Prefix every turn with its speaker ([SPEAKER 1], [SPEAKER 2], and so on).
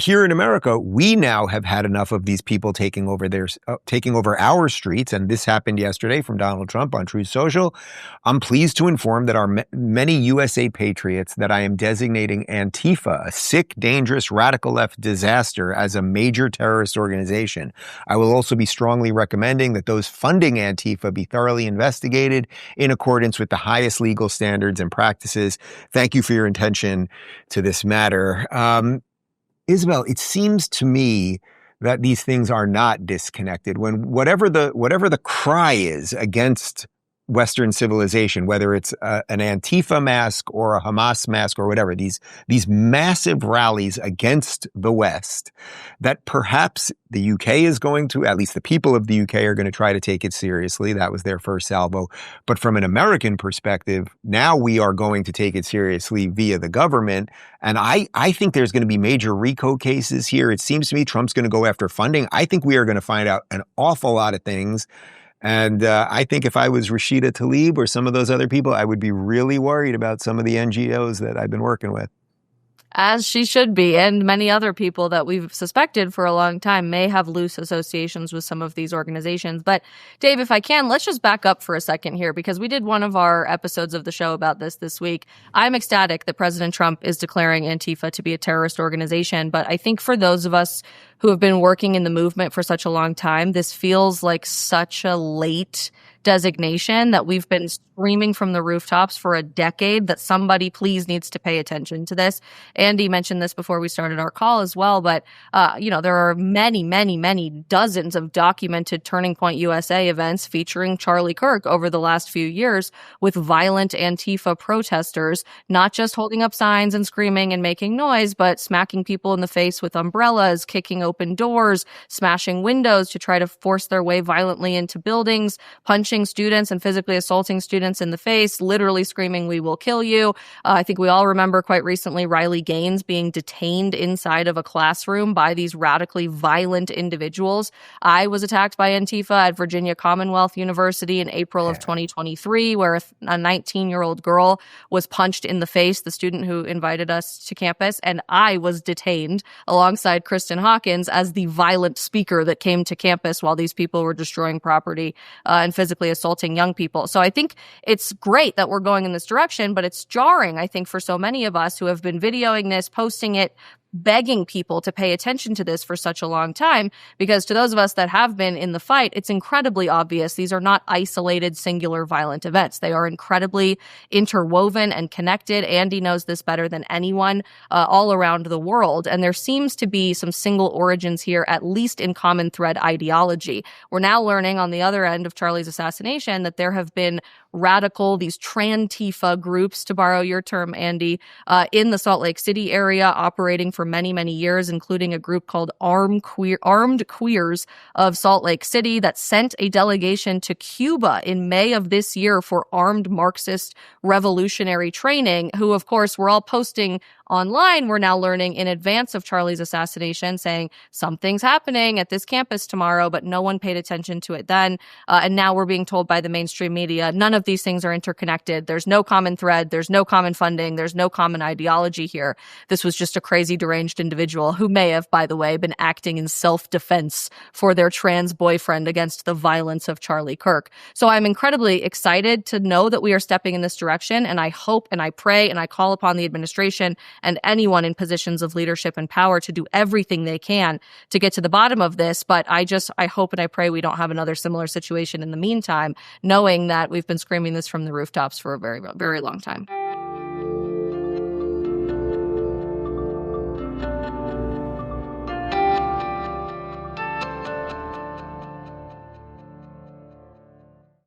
[SPEAKER 1] here in America, we now have had enough of these people taking over our streets. And this happened yesterday from Donald Trump on Truth Social. I'm pleased to inform that our many USA patriots that I am designating Antifa, a sick, dangerous, radical left disaster, as a major terrorist organization. I will also be strongly recommending that those funding Antifa be thoroughly investigated in accordance with the highest legal standards and practices. Thank you for your attention to this matter. Isabel, it seems to me that these things are not disconnected. When whatever the cry is against Western civilization, whether it's an Antifa mask or a Hamas mask or whatever, these massive rallies against the West, that perhaps the UK is going to, at least the people of the UK are going to try to take it seriously. That was their first salvo. But from an American perspective, now we are going to take it seriously via the government. And I think there's going to be major RICO cases here. It seems to me Trump's going to go after funding. I think we are going to find out an awful lot of things. And I think if I was Rashida Tlaib or some of those other people, I would be really worried about some of the NGOs that I've been working with.
[SPEAKER 2] As she should be, and many other people that we've suspected for a long time may have loose associations with some of these organizations. But Dave, if I can, let's just back up for a second here, because we did one of our episodes of the show about this week. I'm ecstatic that President Trump is declaring Antifa to be a terrorist organization. But I think for those of us who have been working in the movement for such a long time, this feels like such a late designation that we've been screaming from the rooftops for a decade that somebody please needs to pay attention to this. Andy mentioned this before we started our call as well, but there are many dozens of documented Turning Point USA events featuring Charlie Kirk over the last few years with violent Antifa protesters, not just holding up signs and screaming and making noise, but smacking people in the face with umbrellas, kicking open doors, smashing windows to try to force their way violently into buildings, punching students and physically assaulting students in the face, literally screaming, "We will kill you." I think we all remember quite recently Riley Gaines being detained inside of a classroom by these radically violent individuals. I was attacked by Antifa at Virginia Commonwealth University in April of 2023, where a 19-year-old girl was punched in the face, the student who invited us to campus, and I was detained alongside Kristen Hawkins as the violent speaker that came to campus while these people were destroying property and physically assaulting young people. So I think it's great that we're going in this direction, but it's jarring, I think, for so many of us who have been videoing this, posting it, begging people to pay attention to this for such a long time, because to those of us that have been in the fight, it's incredibly obvious these are not isolated, singular violent events. They are incredibly interwoven and connected. Andy knows this better than anyone all around the world. And there seems to be some single origins here, at least in common thread ideology. We're now learning on the other end of Charlie's assassination that there have been radical, these Trantifa groups, to borrow your term, Andy, in the Salt Lake City area, operating for many years, including a group called Armed Queers of Salt Lake City that sent a delegation to Cuba in May of this year for armed Marxist revolutionary training, who, of course, were all posting online, we're now learning in advance of Charlie's assassination, saying something's happening at this campus tomorrow, but no one paid attention to it then. And now we're being told by the mainstream media, none of these things are interconnected. There's no common thread. There's no common funding. There's no common ideology here. This was just a crazy, deranged individual who may have, by the way, been acting in self-defense for their trans boyfriend against the violence of Charlie Kirk. So I'm incredibly excited to know that we are stepping in this direction. And I hope and I pray and I call upon the administration and anyone in positions of leadership and power to do everything they can to get to the bottom of this. But I hope and I pray we don't have another similar situation in the meantime, knowing that we've been screaming this from the rooftops for a very, very long time.